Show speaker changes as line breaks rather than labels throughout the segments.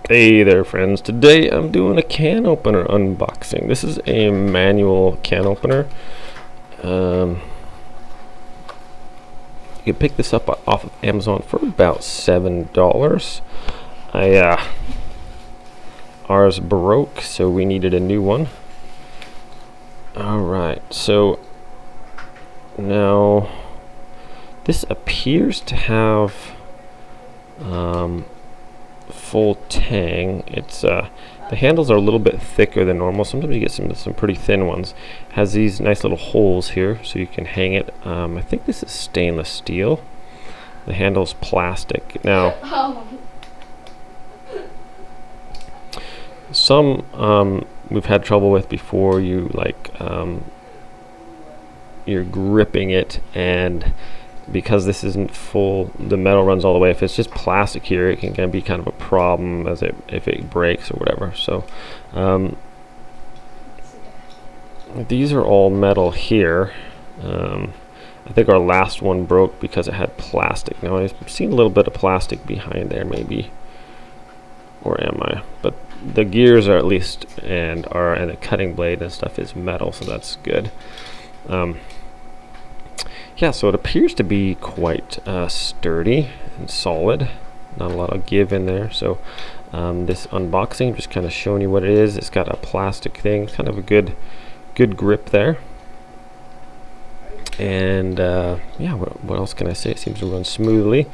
Hey there friends, today I'm doing a can opener unboxing. This is a manual can opener. You can pick this up off of Amazon for about $7. Ours broke, so we needed a new one. Alright, so now this appears to have full tang. It's the handles are a little bit thicker than normal. Sometimes you get some pretty thin ones. Has these nice little holes here so you can hang it. I think this is stainless steel. The handle's plastic. Now some we've had trouble with before. You're gripping it, and because this isn't full, the metal runs all the way. If it's just plastic here, it can be kind of a problem if it breaks or whatever. So these are all metal here. I think our last one broke because it had plastic. Now I've seen a little bit of plastic behind there, maybe, or am I? But the gears are at least, and the cutting blade and stuff is metal, so that's good. Yeah, so it appears to be quite sturdy and solid. Not a lot of give in there. So this unboxing, just kind of showing you what it is. It's got a plastic thing, kind of a good grip there. And yeah, what else can I say? It seems to run smoothly.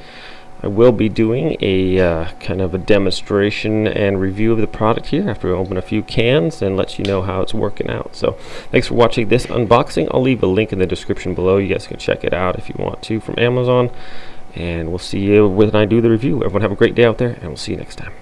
I will be doing a kind of a demonstration and review of the product here after we open a few cans and let you know how it's working out. So thanks for watching this unboxing. I'll leave a link in the description below. You guys can check it out if you want to from Amazon. And we'll see you when I do the review. Everyone have a great day out there, and we'll see you next time.